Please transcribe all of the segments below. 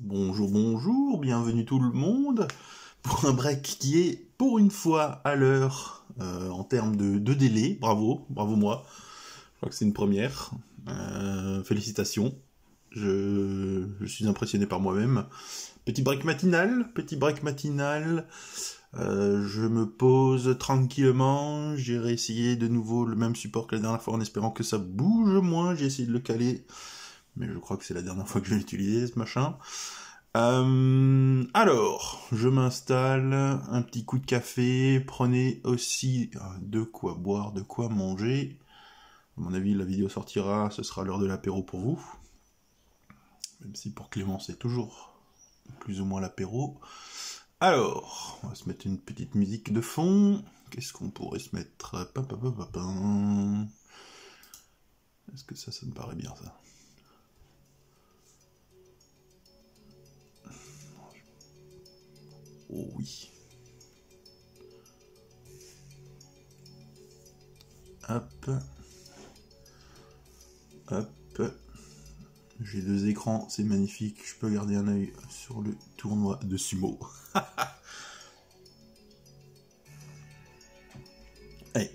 Bonjour, bonjour, bienvenue tout le monde pour un break qui est pour une fois à l'heure en termes de délai. Bravo moi. Je crois que c'est une première. Félicitations. Je suis impressionné par moi-même. Petit break matinal. Je me pose tranquillement. J'ai réessayé de nouveau le même support que la dernière fois en espérant que ça bouge moins. J'ai essayé de le caler. Mais je crois que c'est la dernière fois que je vais l'utiliser, ce machin. Alors, je m'installe, un petit coup de café, prenez aussi de quoi boire, de quoi manger. À mon avis, la vidéo sortira, ce sera l'heure de l'apéro pour vous. Même si pour Clément, c'est toujours plus ou moins l'apéro. Alors, on va se mettre une petite musique de fond. Qu'est-ce qu'on pourrait se mettre? Est-ce que ça me paraît bien, ça? Oh oui. Hop. Hop. J'ai deux écrans, c'est magnifique. Je peux garder un œil sur le tournoi de sumo. Allez,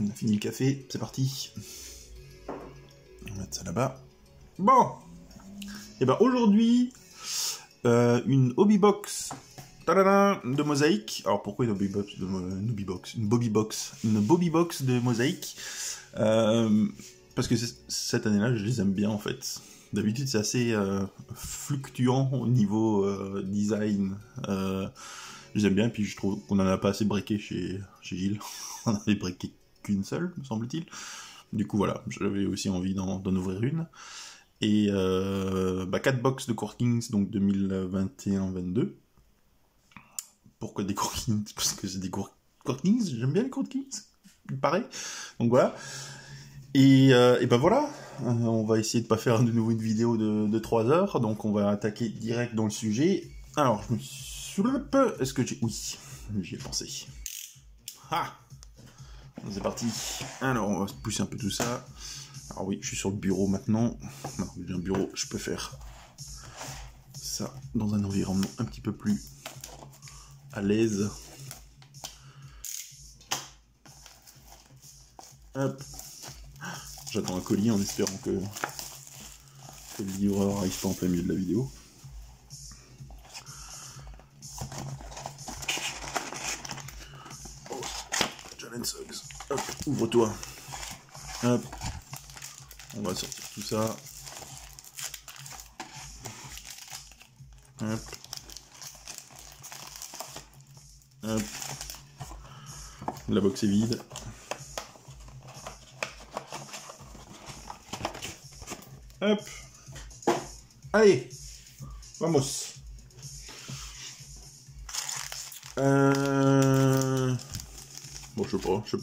on a fini le café, c'est parti. On va mettre ça là-bas. Bon. Et ben aujourd'hui, une hobbybox de mosaïque. Alors pourquoi une hobbybox Une bobbybox de mosaïque. Parce que cette année-là, je les aime bien en fait. D'habitude, c'est assez fluctuant au niveau design. Je les aime bien, et puis je trouve qu'on en a pas assez breaké chez Gilles. On en avait breaké qu'une seule, me semble-t-il. Du coup, voilà, j'avais aussi envie d'en ouvrir une. Et 4 box de Core Kings, donc 2021-22. Pourquoi des Core Kings? Parce que c'est des Core Kings, j'aime bien les Core Kings, il paraît. Donc voilà. Et ben voilà, on va essayer de pas faire de nouveau une vidéo de 3 heures, donc on va attaquer direct dans le sujet. Alors, je me soulepe, est-ce que j'ai... Oui, j'y ai pensé. Ah, c'est parti. Alors, on va se pousser un peu tout ça. Alors oui, je suis sur le bureau maintenant. Alors, j'ai un bureau, je peux faire ça dans un environnement un petit peu plus à l'aise. Hop. J'attends un colis en espérant que le livreur n'arrive pas en plein milieu de la vidéo. Oh, Jalen Suggs. Hop, ouvre-toi. Hop. On va sortir tout ça. Hop. Hop. La box est vide. Hop. Allez. Vamos. Bon, je sais pas. Je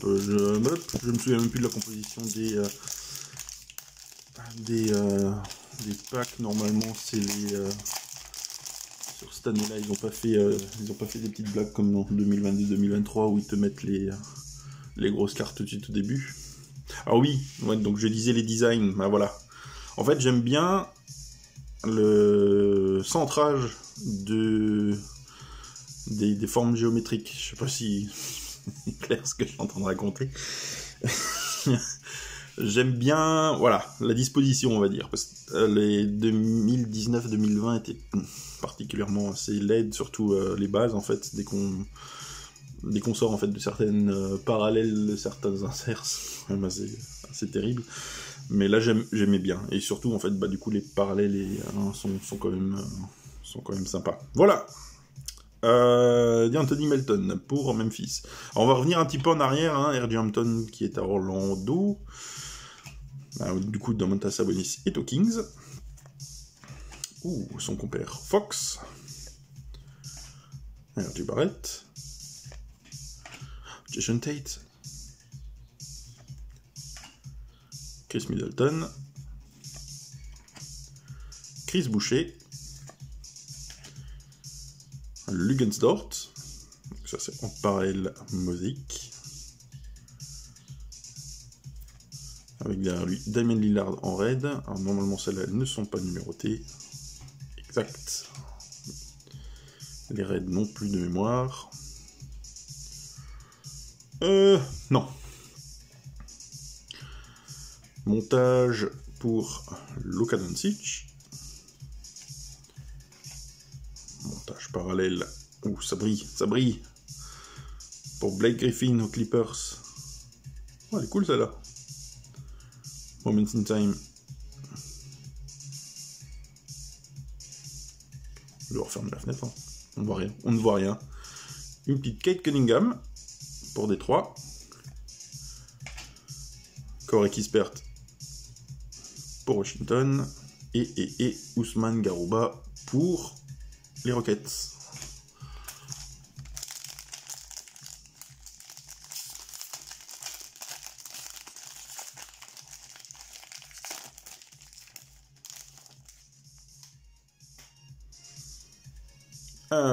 me souviens même plus de la composition des packs. Normalement, c'est les... Sur cette année-là, ils ont pas fait des petites blagues comme en 2022-2023 où ils te mettent les grosses cartes tout de suite au début. Alors oui, ouais, donc je disais les designs, ben voilà. En fait, j'aime bien le centrage des formes géométriques. Je sais pas si c'est clair ce que je suis en train de raconter. J'aime bien, voilà, la disposition, on va dire. Parce que les 2019-2020 étaient particulièrement assez laides, surtout les bases, en fait, dès qu'on sort en fait de certaines parallèles, de certains inserts, c'est même assez terrible. Mais là j'aimais bien, et surtout en fait du coup les parallèles sont quand même sympas. Voilà. D'Anthony Melton pour Memphis. Alors, on va revenir un petit peu en arrière, hein, R.J. Hampton qui est à Orlando. Du coup Domantas Sabonis est aux Kings. Ouh, son compère Fox. R.J. Barrett. Jason Tate. Chris Middleton. Chris Boucher. Lugensdort. Ça c'est en parallèle mosaïque. Avec derrière lui Damien Lillard en raid. Alors normalement celles-là elles ne sont pas numérotées. exact. Les raids non plus de mémoire. Non. Montage pour Luka Doncic. Montage parallèle. Ouh, ça brille, ça brille. Pour Blake Griffin aux Clippers. Oh, elle est cool celle-là. Moments in Time. Je vais refermer la fenêtre. Hein. On voit rien. On ne voit rien. Une petite Kate Cunningham pour Détroit. Corey Kispert pour Washington. Et Ousmane Garouba pour les Rockets.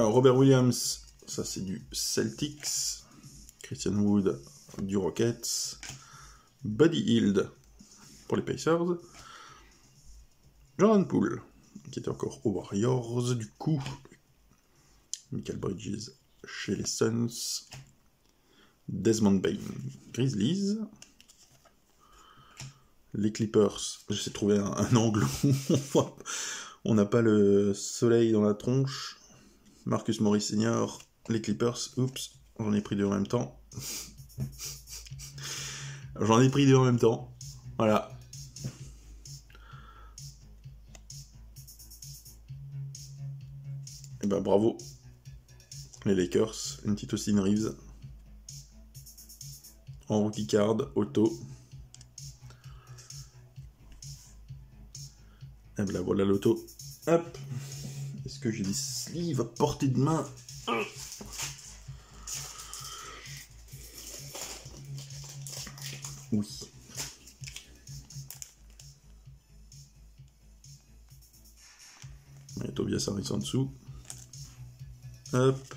Robert Williams, ça c'est du Celtics. Christian Wood du Rockets. Buddy Hield pour les Pacers. Jordan Poole, qui était encore aux Warriors du coup. Michael Bridges chez les Suns. Desmond Bain, Grizzlies. Les Clippers, j'essaie de trouver un angle où on n'a pas le soleil dans la tronche. Marcus Morris Senior, les Clippers, oups, j'en ai pris deux en même temps. J'en ai pris deux en même temps, voilà. Et ben bravo, les Lakers, une petite Austin Reeves. En rookie card, auto. Et ben voilà l'auto, hop. Est-ce que j'ai des sleeves à portée de main? Oui. Et Tobias Harris en dessous. Hop.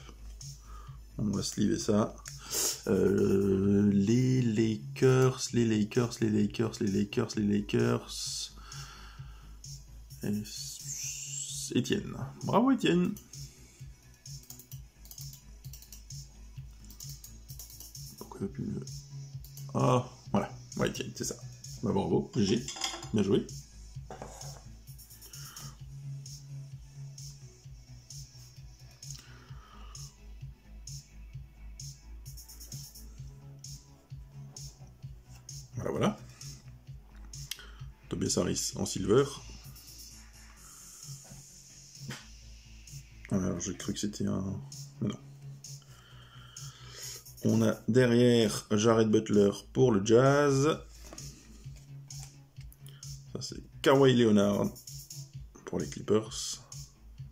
On va sleever ça. Les Lakers. Etienne. Bravo Etienne. Pourquoi il n'y a plus le... Ah, voilà. Ouais, Etienne, c'est ça. Bah bravo, GG. Bien joué. Voilà. Tobias Harris en silver. Alors, j'ai cru que c'était un... Mais non. On a derrière Jared Butler pour le Jazz. Ça, c'est Kawhi Leonard pour les Clippers.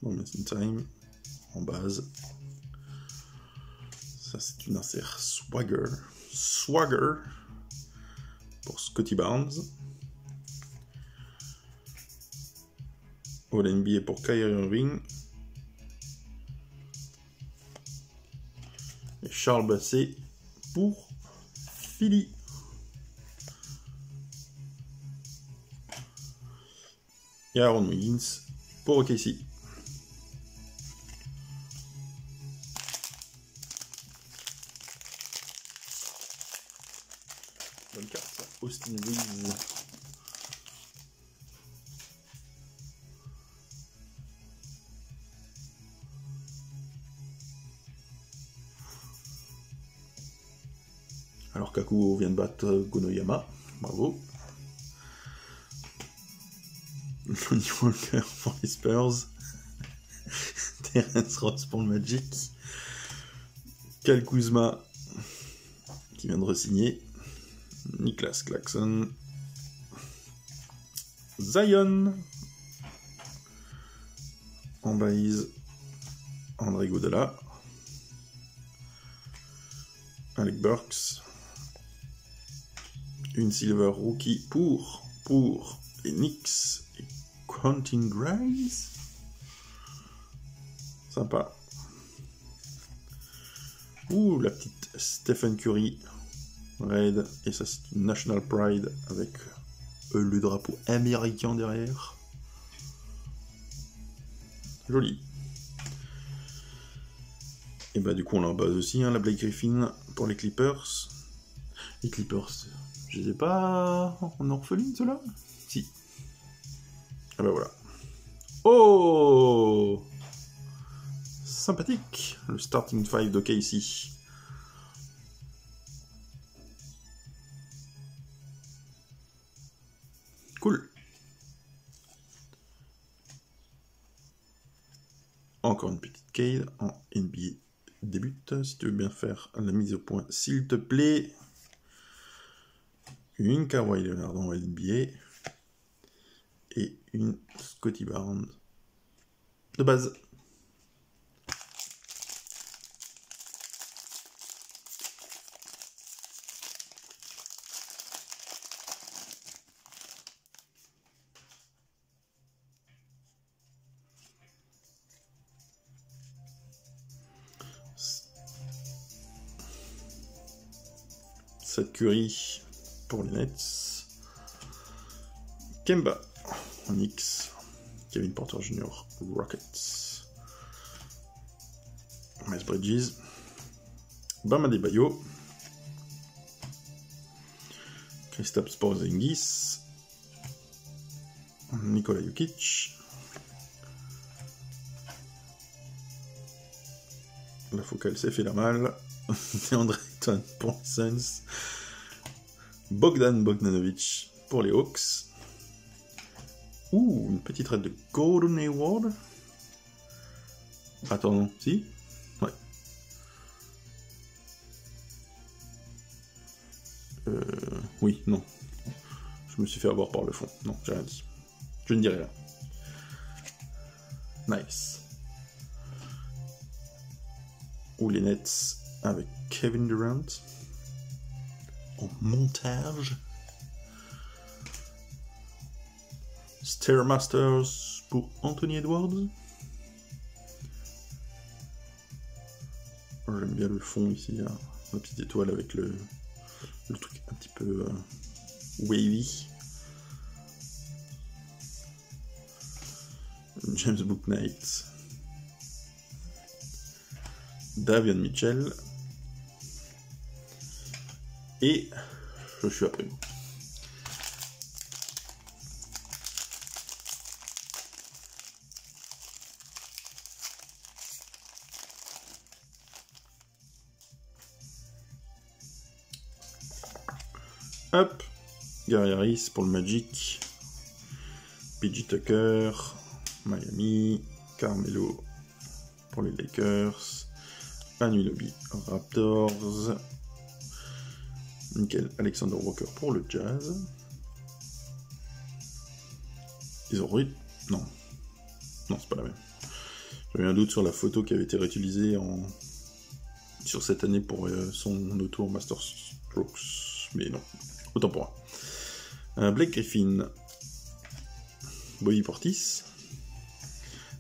Moments in Time en base. Ça, c'est une insert Swagger. Swagger pour Scotty Barnes. All NBA pour Kyrie Irving. Et Charles Basset pour Philly. Et Aaron Wiggins pour OKC. Bonne carte, ça. Austin Reeves. Alors Kakuo vient de battre Gonoyama. Bravo. Lonnie Walker pour les Spurs. Terence Ross pour le Magic. Kyle Kuzma qui vient de re-signer. Niklas Claxton. Zion. En base. André Godala. Alec Burks. Une silver rookie pour les Knicks. Et Quentin Grimes. Sympa. Ouh, la petite Stephen Curry. Red. Et ça, c'est une National Pride avec le drapeau américain derrière. Joli. Et bah du coup on l'a en base aussi, hein, la Blake Griffin pour les Clippers. Les Clippers, je les ai pas en orpheline ceux-là? Si. Ah bah voilà. Oh, sympathique, le starting five de Casey. Cool. Encore une petite Cade en NBA débute. Si tu veux bien faire la mise au point, s'il te plaît. Une Kawhi Leonard en NBA. Et une Scottie Barnes de base. Seth Curry pour les Nets. Kemba en X. Kevin Porter Jr. Rockets. Miles Bridges. Bam Adebayo. Kristaps Porzingis. Nikola Jokic. La focale s'est fait la malle. André Ayton pour les Suns. Bogdan Bogdanovic pour les Hawks. Ouh, une petite raide de Gordon Hayward. Attends, non, si? Ouais. Oui, non. Je me suis fait avoir par le fond. Non, j'ai rien dit. Je ne dirai rien. Nice. Ou les Nets avec Kevin Durant en montage. Stairmasters pour Anthony Edwards. J'aime bien le fond ici, hein. La petite étoile avec le truc un petit peu wavy. James Bouknight. Davion Mitchell. Et je suis après vous. Hop, Gary Harris pour le Magic, PJ Tucker, Miami, Carmelo pour les Lakers, Anunoby Raptors, Nickel Alexander Walker pour le Jazz. Ils ont non, c'est pas la même. J'avais un doute sur la photo qui avait été réutilisée sur cette année pour son auto Master Strokes, mais non. Autant pour moi. Blake Griffin. Bobby Portis.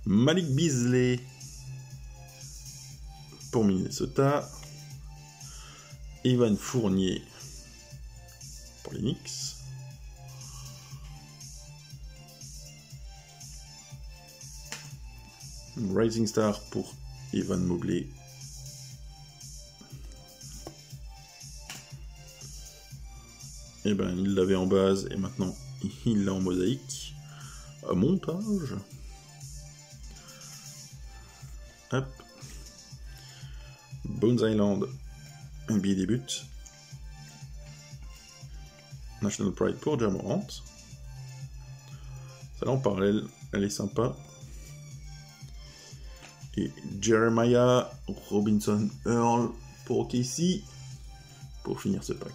Malik Beasley. Pour Minnesota. Evan Fournier. Pour les Knicks. Rising Star pour Evan Mobley. Et ben il l'avait en base et maintenant il l'a en mosaïque. Montage. Hop. Bones Island. NBA débute. National Pride pour Ja Morant. Celle-là en parallèle, elle est sympa. Et Jeremiah Robinson Earl pour OKC pour finir ce pack.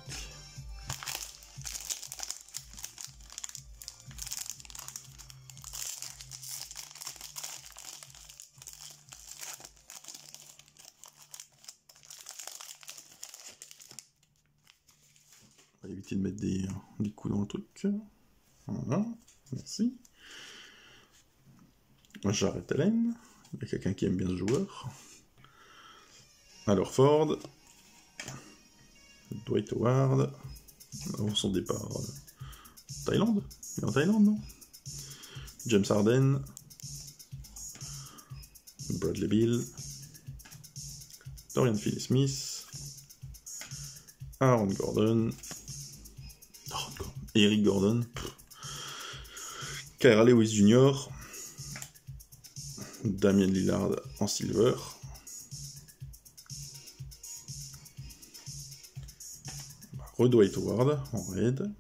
On va éviter de mettre des coups dans le truc. Voilà, merci. J'arrête Allen. Il y a quelqu'un qui aime bien ce joueur. Alors Ford. Dwight Howard. Avant son départ. Thaïlande. Il est en Thaïlande, non? James Harden. Bradley Beal, Dorian Finney-Smith, Aaron Gordon, Eric Gordon, Kyra Lewis Jr., Damian Lillard en silver, Dwight Howard en red,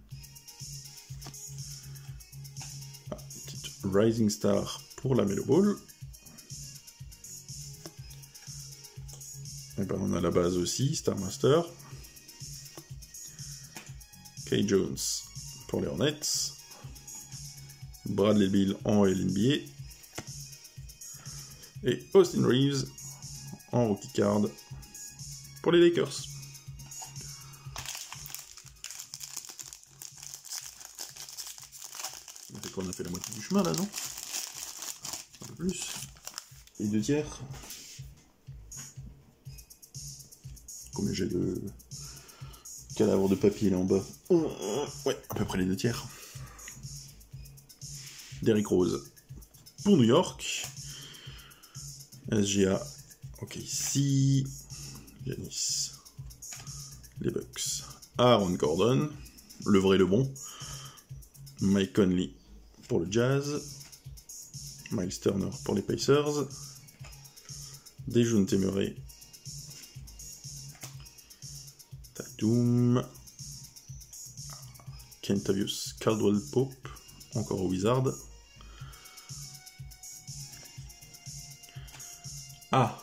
petite Rising Star pour la Melo Ball. Et ben on a la base aussi, Star Master. Kay Jones pour les Hornets. Bradley Beal en LNBA. Et Austin Reeves en rookie card pour les Lakers. On a fait la moitié du chemin là, non? Un peu plus. Et 2 tiers. Combien j'ai de cadavres de papier là en bas? Ouais, à peu près les 2 tiers. Derrick Rose pour New York. SGA, ok, ici. Giannis. Les Bucks. Aaron Gordon, le vrai, le bon. Mike Conley pour le Jazz. Miles Turner pour les Pacers. Dejounte Murray. Tatum. Kentavious Caldwell Pope, encore au Wizard. Ah!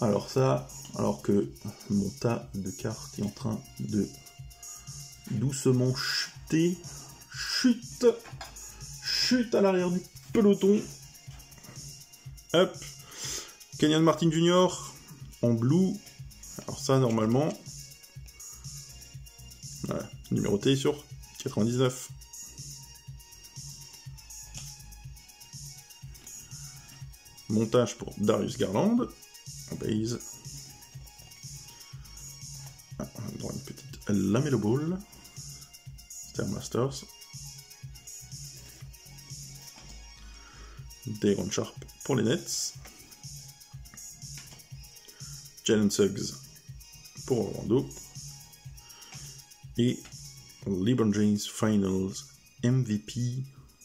Alors ça, alors que mon tas de cartes est en train de doucement chuter, chute à l'arrière du peloton. Hop, Kenyon Martin Jr. en blue. Alors ça, normalement, voilà, numéroté sur 99. Montage pour Darius Garland en base. Ah, on a droit à une petite Lamelo Ball. Star Masters. Day'Ron Sharpe pour les Nets. Jalen Suggs pour Orlando. Et LeBron James Finals MVP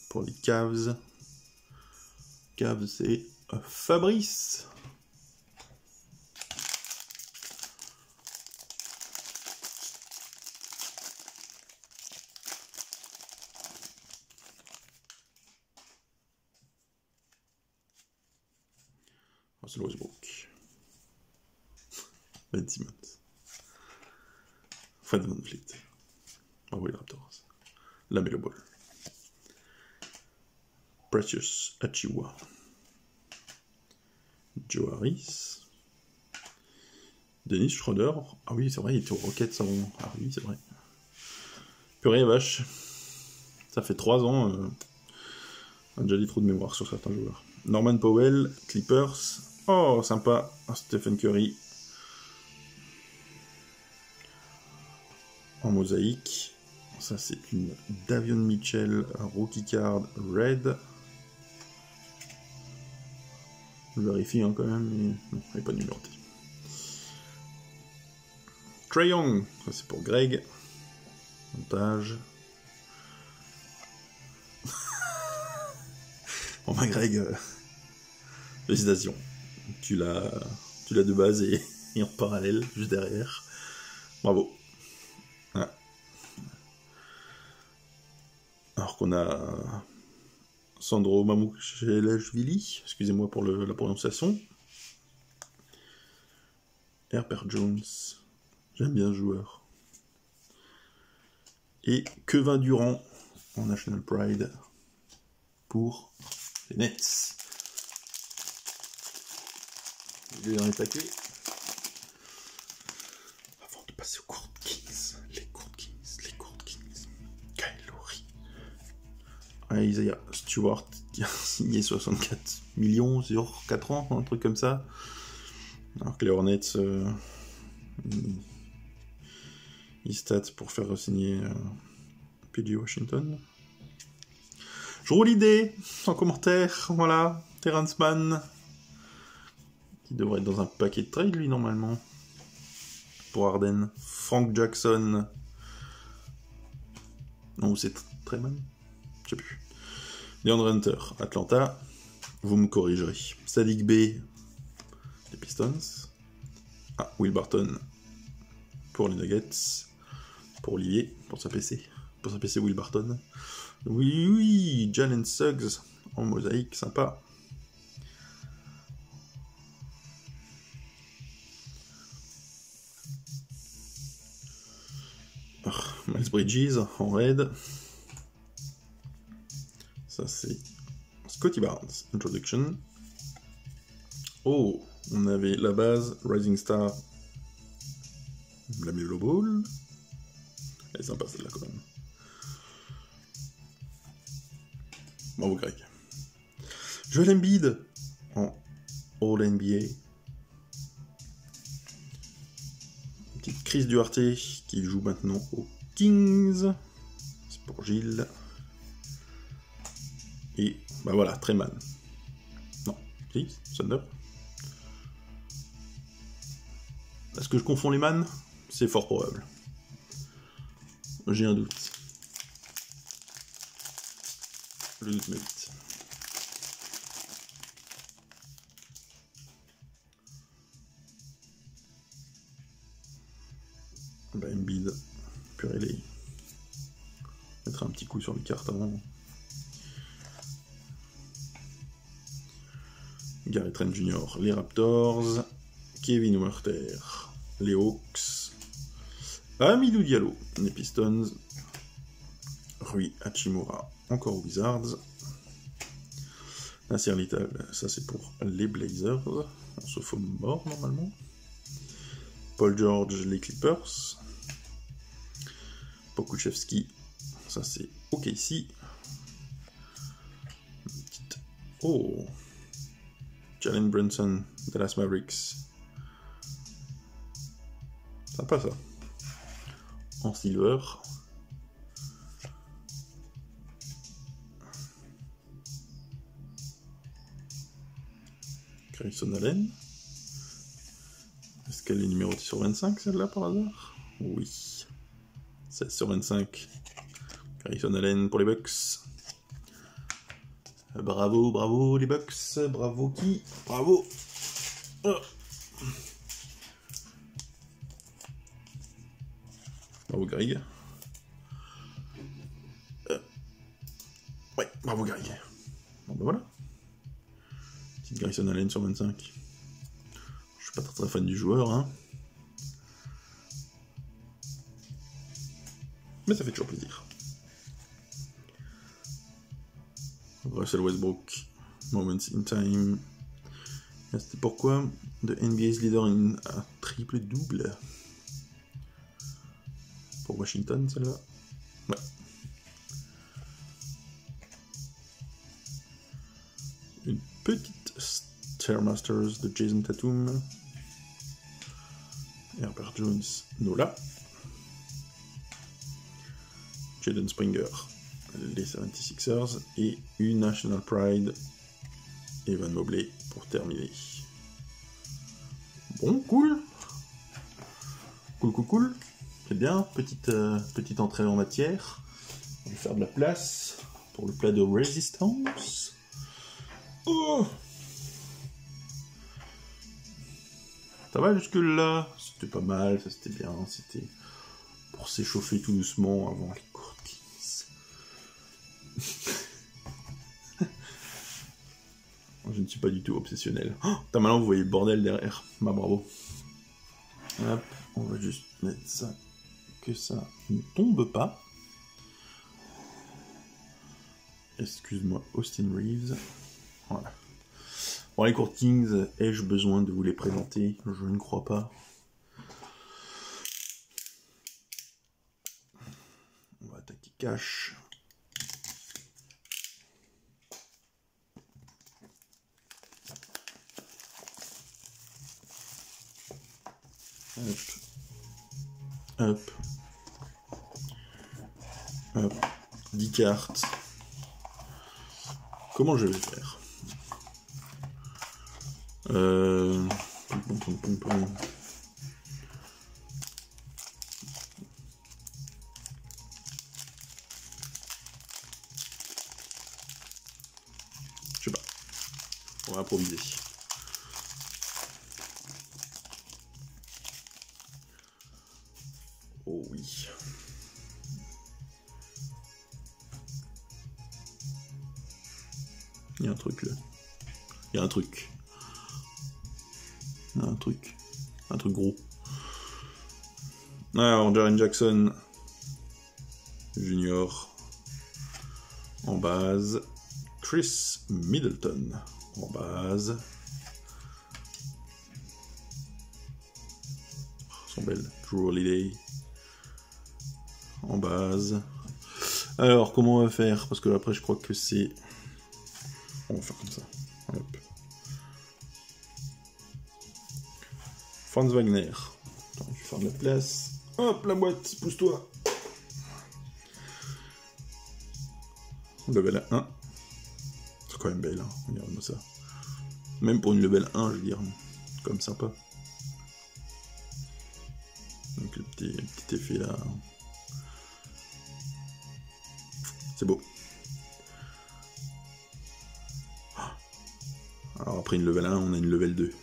pour les Cavs. Cavs, c'est Fabrice. Russell Westbrook. Ben Simmons. Fred VanVleet. Bravo les Raptors. Lamelo Ball. Precious Achiuwa. Joe Harris. Dennis Schroeder. Ah oui, c'est vrai, il était aux Rockets avant. Ah oui, c'est vrai. Purée vache. Ça fait 3 ans. On a déjà dit trop de mémoire sur certains joueurs. Norman Powell, Clippers. Oh, sympa. Stephen Curry. En mosaïque. Ça, c'est une Davion Mitchell rookie card red. Je vérifie hein, quand même, mais non, elle n'est pas numérotée. Trae Young, ça c'est pour Greg. Montage. Bon bah Greg, félicitations. Tu l'as de base et en parallèle, juste derrière. Bravo. Voilà. Alors qu'on a Sandro Mamouchelashvili, excusez-moi pour la prononciation. Herbert Jones, j'aime bien ce joueur. Et Kevin Durant en National Pride pour les Nets. Je vais dans les paquets. Avant de passer aux Court Kings, les Court Kings. Kyle Lowry. Isaiah Stewart qui a signé 64 millions sur 4 ans, un truc comme ça. Alors que les Hornets, ils stats pour faire signer PG Washington. Je roule l'idée en commentaire, voilà. Terrence Mann, qui devrait être dans un paquet de trade, lui, normalement. Pour Harden. Frank Jackson. Non, c'est Treyman? Je sais plus. DeAndre Hunter, Atlanta. Vous me corrigerez. Sadiq Bey, les Pistons. Ah, Will Barton pour les Nuggets. Pour Olivier, pour sa PC. Pour sa PC Will Barton. Oui, oui, Jalen Suggs en mosaïque, sympa. Miles Bridges en red. Ça c'est Scotty Barnes, Introduction. Oh, on avait la base, Rising Star, la Melo Ball. Elle est sympa celle-là quand même. Bravo Greg. Joel Embiid en All NBA. Une petite Chris Duarte qui joue maintenant aux Kings. C'est pour Gilles. Et bah voilà, Treyman. Non, si, Thunder. Est-ce que je confonds les man? C'est fort probable. J'ai un doute. Le doute m'évite. Bah Embiid, purée les... Mettre un petit coup sur les cartes avant. Gary Trent Jr., les Raptors. Kevin Huerter, les Hawks. Amidou Diallo, les Pistons. Rui Hachimura, encore aux Wizards. Nasser Little, ça c'est pour les Blazers. On se faut mort normalement. Paul George, les Clippers. Pokuševski, ça c'est OKC. Oh, Jalen Brunson, Dallas Mavericks. Sympa ça. En silver. Grayson Allen. Est-ce qu'elle est numérotée sur 25 celle-là par hasard? Oui. 16 sur 25. Grayson Allen pour les Bucks. Bravo, bravo les Bucks. Bravo qui? Bravo. Oh. Bravo Greg. Ouais, bravo Greg. Bon ben voilà. Petite Grayson Allen sur 25. Je suis pas très fan du joueur, hein. Mais ça fait toujours plaisir. Russell Westbrook, Moments in Time. C'était pourquoi The NBA's leader in un triple-double. Pour Washington, celle-là. Ouais. Une petite Stairmasters de Jason Tatum. Herbert Jones, Nola. Jaden Springer, les 76ers. Et une National Pride, Evan Mobley, pour terminer. Bon, cool. Cool. C'est bien, petite entrée en matière. On va faire de la place pour le plat de résistance. Oh, ça va jusque-là? C'était pas mal, ça c'était bien. C'était pour s'échauffer tout doucement avant les Court Kings. Je ne suis pas du tout obsessionnel. Oh, maintenant vous voyez le bordel derrière. Bah bravo. Hop, on va juste mettre ça, que ça ne tombe pas. Excuse-moi, Austin Reeves. Voilà. Bon, les Court Kings, ai-je besoin de vous les présenter? Je ne crois pas. On va attaquer cash. Hop. 10 cartes. comment je vais faire? Je sais pas. On va improviser. Oh oui. Il y a un truc là. Il y a un truc. Il y a un truc. Un truc gros. Alors, Jaren Jackson Junior en base. Chris Middleton en base. Ils sont belles. Drew Holiday en base. Alors, comment on va faire? Parce que après, je crois que c'est... On va faire comme ça. Hop. Franz Wagner. Attends, je vais faire de la place. Hop, la boîte, pousse-toi. Level 1. C'est quand même belle, hein. Regarde-moi ça. Même pour une level 1, je veux dire. Comme sympa. Donc le petit effet là. C'est beau. Alors après une level 1, on a une level 2.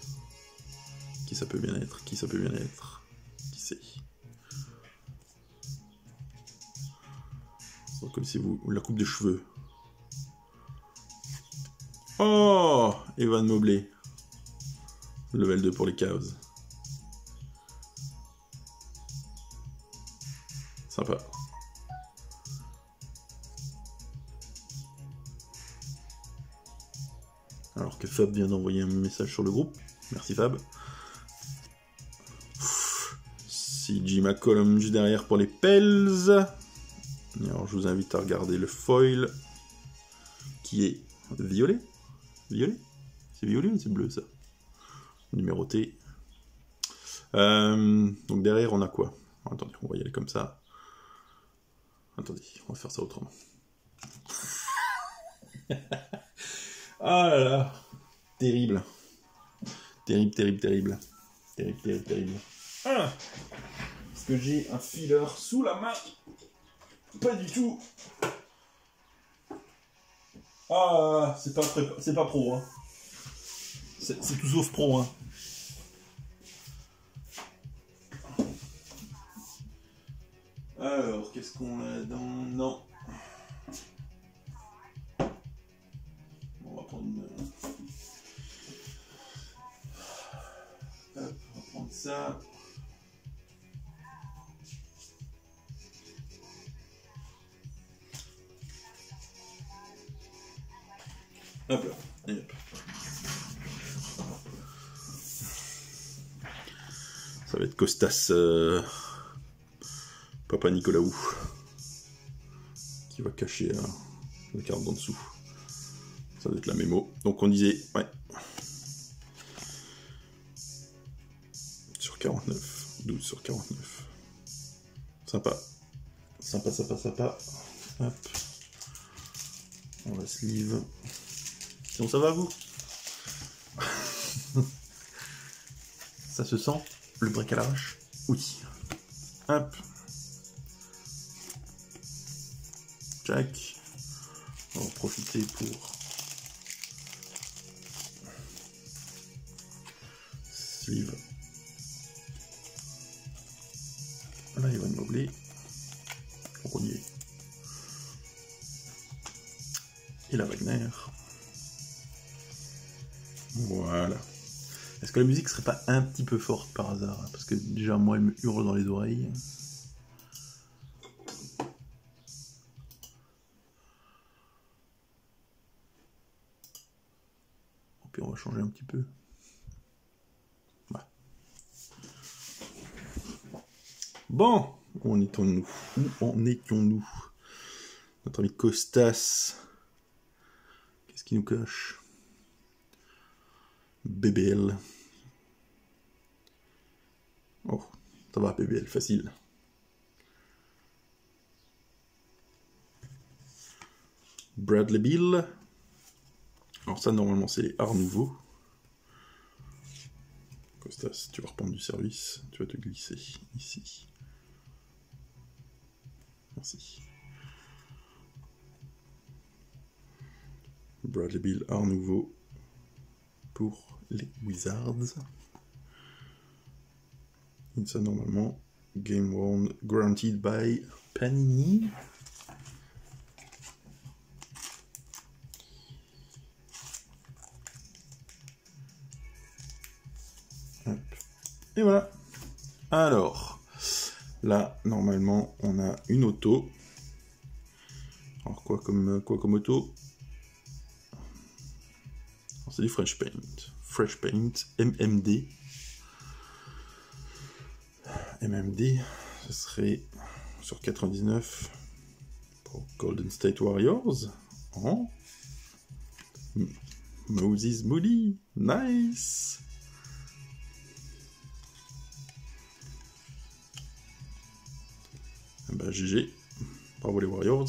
Qui ça peut bien être? Qui ça peut bien être? Qui sait? C'est comme si vous... La coupe de cheveux. Oh, Evan Mobley. Level 2 pour les Cavs. Sympa. Alors que Fab vient d'envoyer un message sur le groupe. Merci Fab. CJ McCollum juste derrière pour les Pels. Alors je vous invite à regarder le foil qui est violet. Violet? C'est violet ou c'est bleu ça? Numéroté. Donc derrière on a quoi? Attendez, on va y aller comme ça. Attendez, on va faire ça autrement. Ah là là. Terrible. Terrible, terrible, terrible. Terrible, terrible, terrible. Ah, est-ce que j'ai un filler sous la main? Pas du tout. Ah, c'est pas pro, hein. C'est tout sauf pro, hein. Alors, qu'est-ce qu'on a dans... Non. On va prendre... Hop, on va prendre ça. Hop là, et hop. Ça va être Costas Papa Nicolaou qui va cacher la carte d'en dessous. Ça doit être la mémo. Donc on disait, ouais. Sur 49. 12 sur 49. Sympa. Sympa, sympa, sympa. Hop. On va sleeve. Sinon ça va vous? Ça se sent? Le bric à l'arrache? Oui. Hop. Jack. On va en profiter pour sleeve. Là, il va meubler. On y est. Et la Wagner. Voilà. Est-ce que la musique serait pas un petit peu forte par hasard? Parce que déjà, moi, elle me hurle dans les oreilles. Puis on va changer un petit peu. Voilà. Bon, où en étions-nous? Où en étions-nous? Notre ami Costas. Qu'est-ce qu'il nous cache? BBL. Oh, ça va, BBL, facile. Bradley Beal. Alors ça, normalement, c'est les Art Nouveau. Costas, tu vas reprendre du service. Tu vas te glisser ici. Merci. Bradley Beal Art Nouveau pour les Wizards. Et ça, normalement, Game Worn Granted by Panini. Hop. Et voilà. Alors, là, normalement, on a une auto. Alors, quoi comme auto? C'est du Fresh Paint. Fresh Paint, MMD. MMD, ce serait sur 99 pour Golden State Warriors. Oh. Moses Moody, nice. Bah, GG, bravo les Warriors.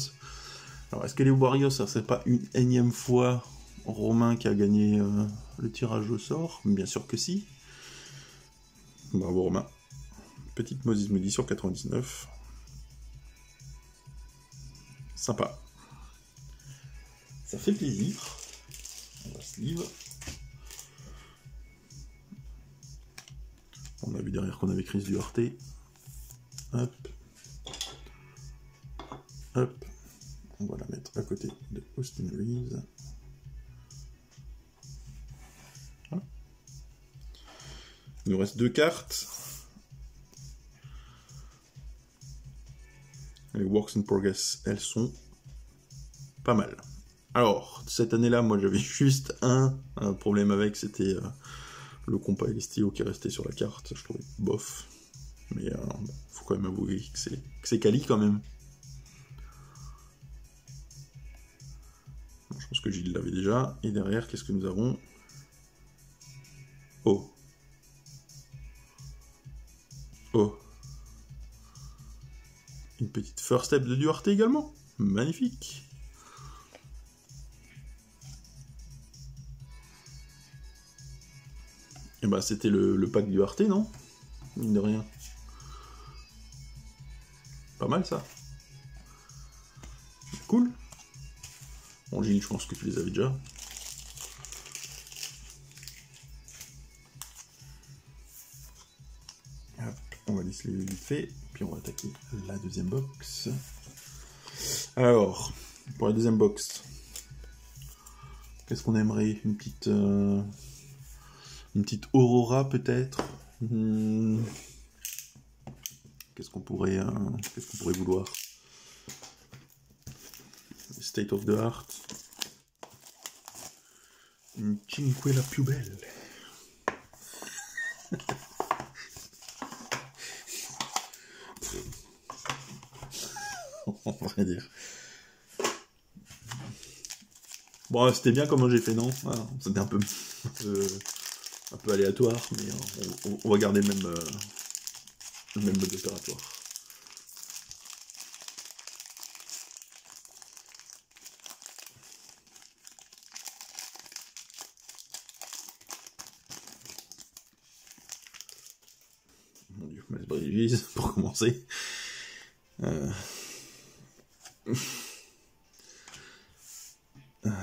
Alors, est-ce que les Warriors, ça serait pas une énième fois Romain qui a gagné le tirage au sort? Bien sûr que si. Bravo Romain. Petite Moses Moody sur 99. Sympa. Ça fait plaisir. On va sleeve. On a vu derrière qu'on avait Chris Duarte. Hop. Hop. On va la mettre à côté de Austin Reeves. Voilà. Il nous reste 2 cartes. Les Works in Progress, elles sont pas mal. Alors, cette année-là, moi j'avais juste un problème avec, c'était le compas et les stylos qui restaient sur la carte. Je trouvais bof. Mais faut quand même avouer que c'est quali quand même. Bon, je pense que Gilles l'avait déjà. Et derrière, qu'est-ce que nous avons? Oh. Oh. Une petite first step de Duarte également. Magnifique. Et bah c'était le pack Duarte, non? Mine de rien. Pas mal ça. Cool. Bon Gilles, je pense que tu les avais déjà. Hop, on va laisser les vite fait. Puis on va attaquer la deuxième box. Alors, pour la deuxième box, qu'est-ce qu'on aimerait? Une petite Aurora peut-être. Qu'est-ce qu'on pourrait vouloir? State of the Art. Une Cinque la più belle. On va dire. Bon, c'était bien comment j'ai fait, non? Voilà, c'était un peu aléatoire, mais on va garder le même mode opératoire. Mon Dieu, Miles Bridges, pour commencer.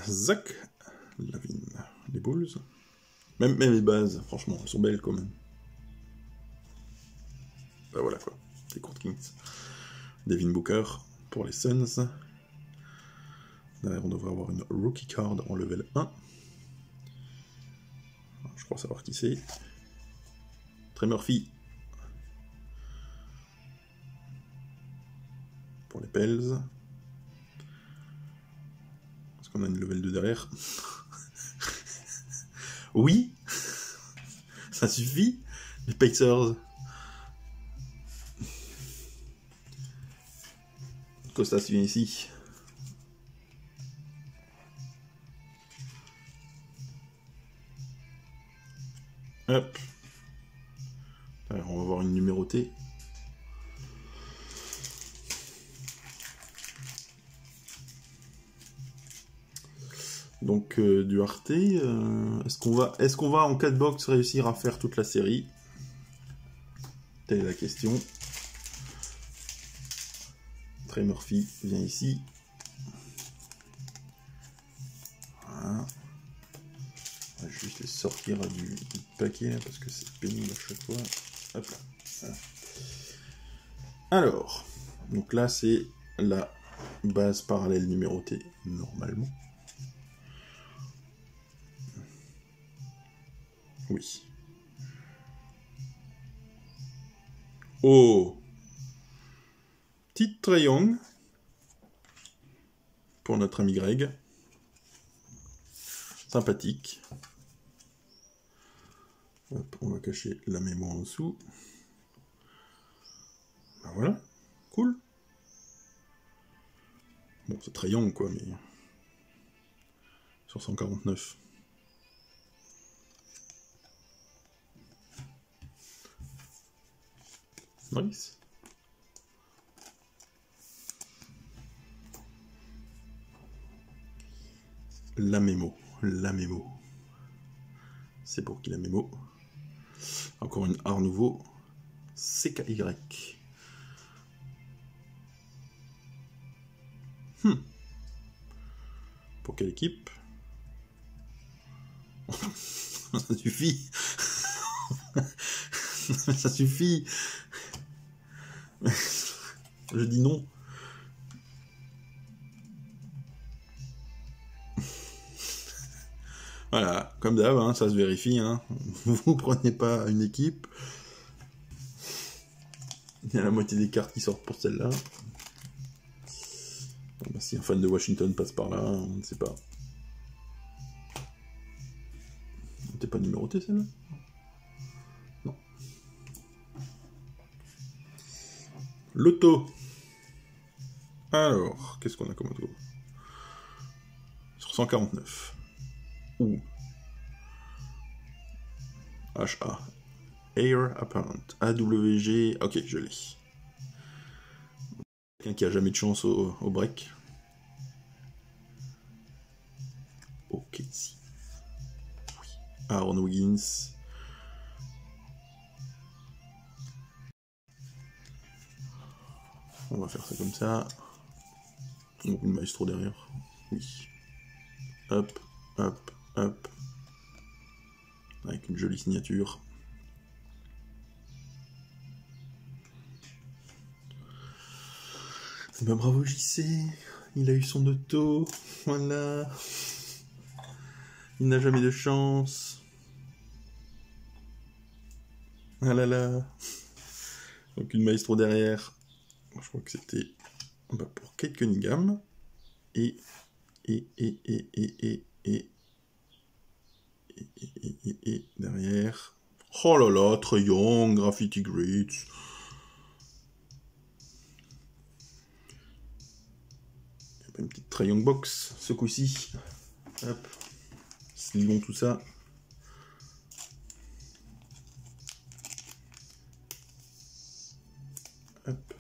Zach Lavine, les Bulls. Même les bases, franchement, elles sont belles quand même. Bah voilà quoi, les Court Kings. Devin Booker pour les Suns. Derrière, on devrait avoir une rookie card en level 1. Je crois savoir qui c'est. Trey Murphy. Pour les Pels. Est-ce qu'on a une level 2 derrière? Oui. Ça suffit. Les Pacers. Costas vient ici. Hop. Alors, on va voir une numérotée. Donc Duarte, est-ce qu'on va en 4 box réussir à faire toute la série? Telle est la question. Trey Murphy vient ici. Voilà. On va juste les sortir du paquet là, parce que c'est pénible à chaque fois. Hop là. Voilà. Alors, donc là c'est la base parallèle numérotée normalement. Oui. Oh, petite Trae Young pour notre ami Greg. Sympathique. Hop, on va cacher la mémoire en dessous. Ben voilà, cool. Bon, c'est Trae Young quoi, mais sur 149. Nice. La mémo. C'est pour qui la mémo? Encore une Art Nouveau. CKY. Pour quelle équipe? Ça suffit. Ça suffit. Je dis non. Voilà, comme d'hab, hein, ça se vérifie. Hein. Vous prenez pas une équipe. Il y a la moitié des cartes qui sortent pour celle-là. Bon, bah, si un fan de Washington passe par là, on ne sait pas. T'es pas numéroté celle-là? Non. L'auto. Alors, qu'est-ce qu'on a comme auto? Sur 149. Ou HA. Air Apparent. AWG. Ok, je l'ai. Quelqu'un qui a jamais de chance au break. Ok, si. Oui. Aaron Wiggins. On va faire ça comme ça. Donc une maestro derrière. Oui. Hop, hop, hop. Avec une jolie signature. Eh ben bravo JC, il a eu son auto, voilà. Il n'a jamais de chance. Ah là là. Donc une maestro derrière. Je crois que c'était pour Kate Cunningham. Et derrière. Oh là là, Trae Young, Graffiti Greats. Une petite Trae Young box ce coup-ci. Hop. Slivons tout ça. Hop.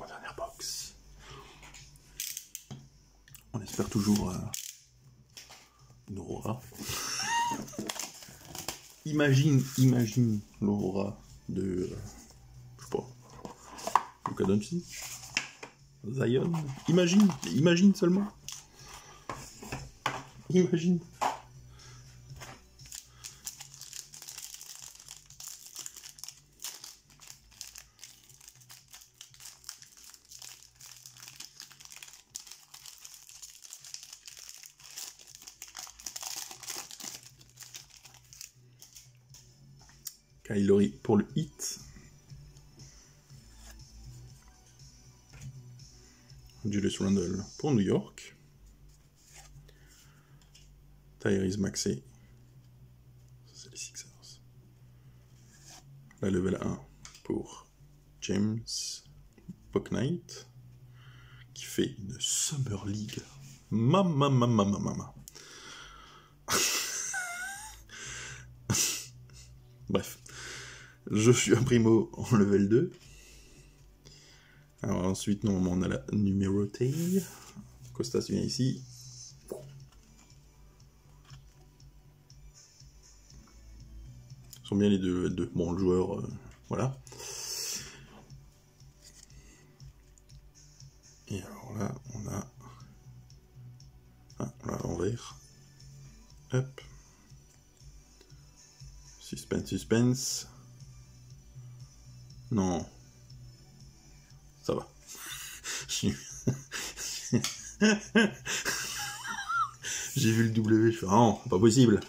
Dernière box. On espère toujours une aurora. Imagine l'aurora de, je sais pas, Luka Doncic, Zion. Imagine seulement. Imagine. Kyle Lowry pour le hit. Julius Randle pour New York. Tyrese Maxey. C'est les Sixers. La level 1 pour James Bouknight. Qui fait une Summer League. Mama. Bref. Joshua Primo en level 2. Alors ensuite, normalement, on a la numérotée. Costas vient ici. Ce sont bien les deux. Bon, le joueur, voilà. Et alors là, on a... Ah, là, l'envers. Hop. Suspense, suspense. Non. Ça va. J'ai vu le W, je fais, ah non, pas possible.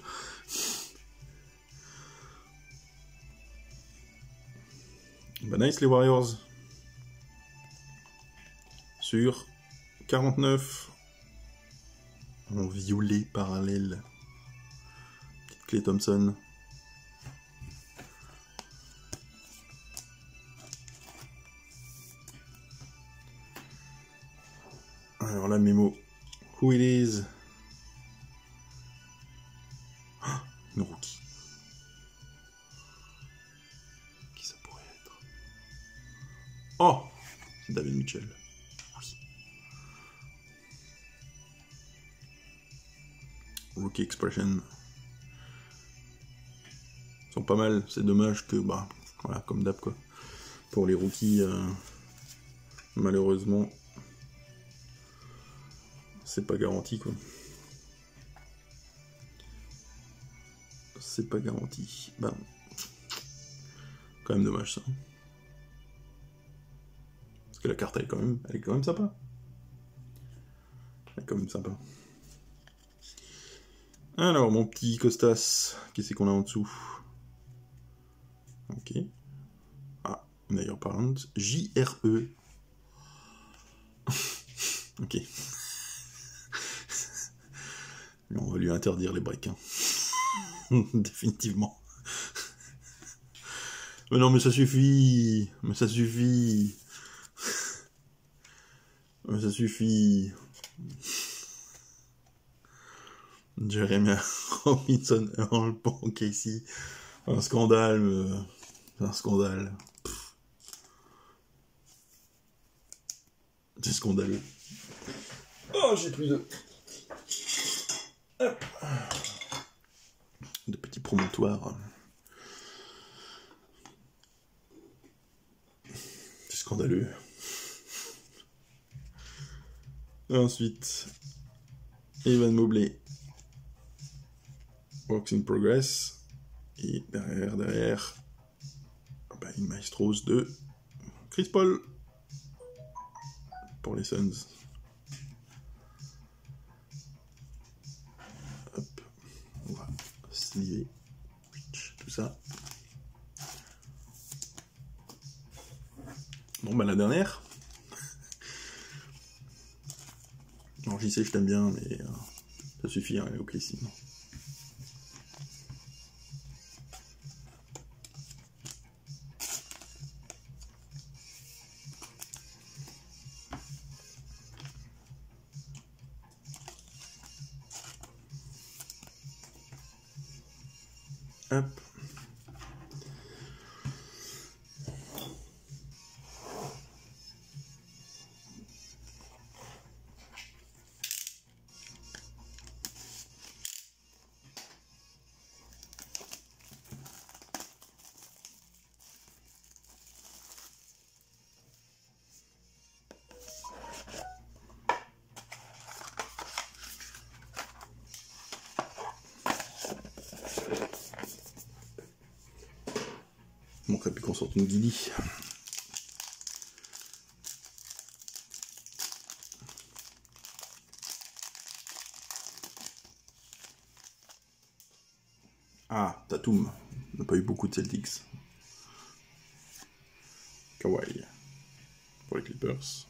Bah nice les Warriors. Sur 49. En violet parallèle. Petite clé Thompson. Alors la mémo. Who it is? Ah, une rookie. Qui ça pourrait être? Oh, c'est David Mitchell. Oui. Rookie Expression. Ils sont pas mal. C'est dommage que, bah, voilà, comme d'hab quoi. Pour les rookies, malheureusement, c'est pas garanti quoi. C'est pas garanti. Bah, quand même dommage ça. Parce que la carte elle est quand même sympa. Elle est quand même sympa. Alors mon petit Costas, qu'est-ce qu'on a en dessous? Ok. Ah, d'ailleurs parlant, JRE. Ok. On va lui interdire les breaks. Hein. Définitivement. Mais non, mais ça suffit. Mais ça suffit. Mais ça suffit. Jeremy Robinson Earl pour Casey. Un scandale. Un scandale. C'est scandaleux. Oh, j'ai plus de... Hop. De petits promontoires. C'est scandaleux. Et ensuite, Evan Mobley. Works in progress. Et derrière, bah, une Maestros de Chris Paul. Pour les Suns. Hop. On va sliver. Tout ça. Bon, bah la dernière. Alors j'y sais, je t'aime bien, mais ça suffit, hein, ok, sinon. Hop. Il manquerait plus qu'on sorte une Guidi. Ah, Tatum. On n'a pas eu beaucoup de Celtics. Kawhi. Pour les Clippers.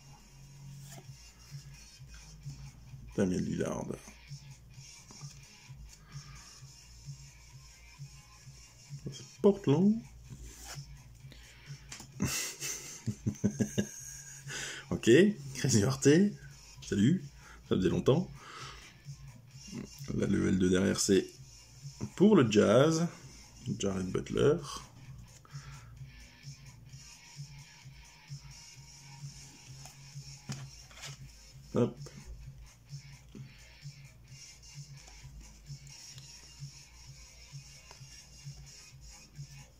Damien Lillard. C'est Portland. Ok, Crazy Arte, salut, ça faisait longtemps. Là, le L2 derrière, c'est pour le Jazz. Jared Butler. Hop.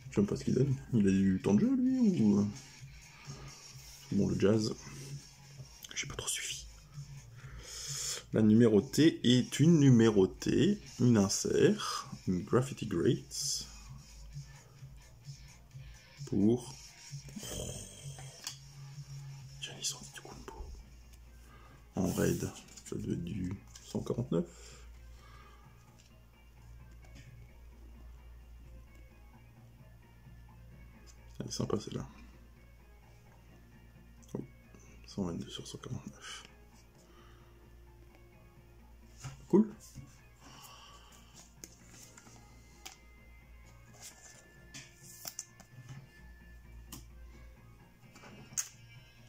Je sais même pas ce qu'il donne. Il a eu temps de jeu, lui, ou... Bon, le Jazz, j'ai pas trop suivi. La numérotée est une numérotée, une insert, une Graffiti Greats, pour Giannis Antetokounmpo. En raid, ça doit être du 149. Elle est sympa celle-là. Oh, 122 sur 149. Cool.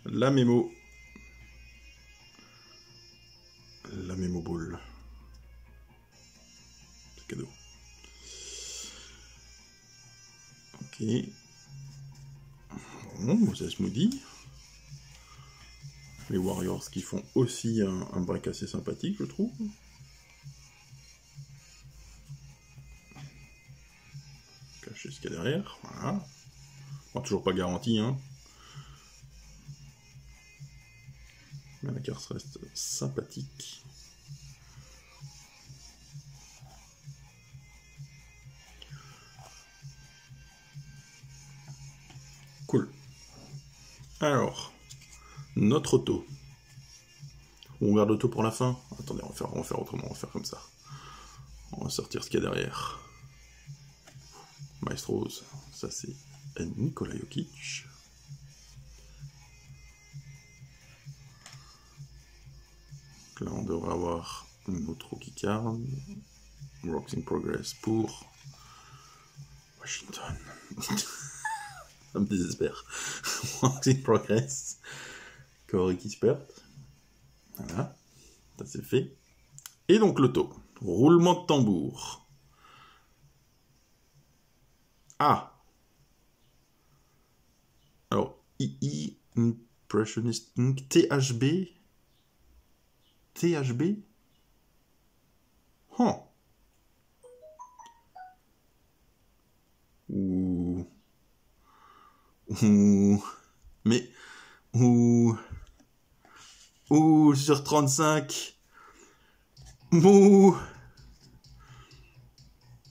La mémo. La mémo ball. C'est cadeau. Ok. Bon, c'est Smoothie. Les Warriors qui font aussi un break assez sympathique, je trouve. Cacher ce qu'il y a derrière. Voilà. Bon, toujours pas garanti, hein. Mais la carte reste sympathique. Cool. Alors, notre auto. On garde l'auto pour la fin. Attendez, on va faire autrement, on va faire comme ça. On va sortir ce qu'il y a derrière. Maestros, ça c'est Nikola Jokic. Là, on devrait avoir une autre rookie card. Rocks in Progress pour Washington. Ça me désespère. Rocks in Progress. Corey Kispert. Voilà. Ça c'est fait. Et donc l'auto. Roulement de tambour. Ah. Alors, II Impressionist Ink. THB. THB. Huh. Ouh. Ouh. Mais. Ouh. Ouh, sur 35. Ouh.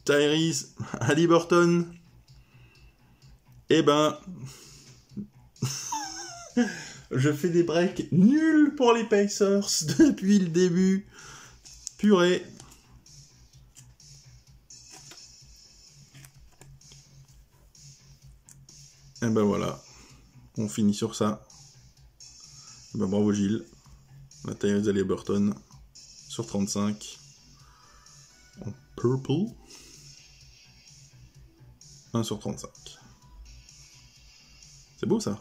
Tyrese Haliburton. Eh ben. Je fais des breaks nuls pour les Pacers depuis le début. Purée. Et ben voilà. On finit sur ça. Et ben bravo Gilles. La Tyrese Haliburton sur 35. En purple. 1 sur 35. C'est beau ça.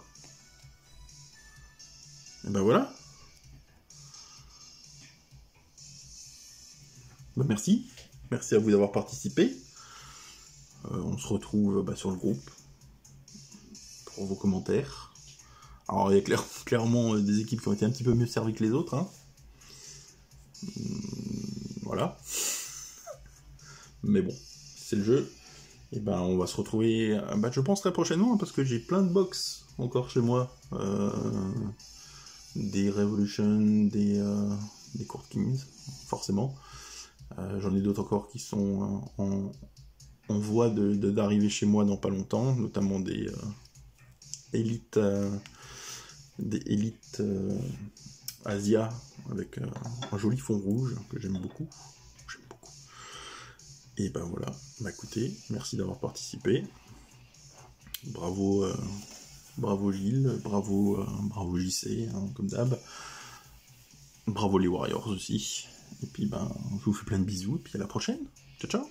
Et ben voilà. Ben merci. Merci à vous d'avoir participé. On se retrouve sur le groupe pour vos commentaires. Alors il y a clairement des équipes qui ont été un petit peu mieux servies que les autres. Hein. Voilà. Mais bon, c'est le jeu. Et ben on va se retrouver, je pense très prochainement, hein, parce que j'ai plein de box encore chez moi. Des Revolution, des Court Kings, forcément. J'en ai d'autres encore qui sont en voie d'arriver chez moi dans pas longtemps, notamment des Elite Asia avec un joli fond rouge que j'aime beaucoup. Et ben voilà, écoutez, merci d'avoir participé. Bravo Gilles, bravo JC, hein, comme d'hab. Bravo les Warriors aussi. Et puis je vous fais plein de bisous, et puis à la prochaine. Ciao ciao.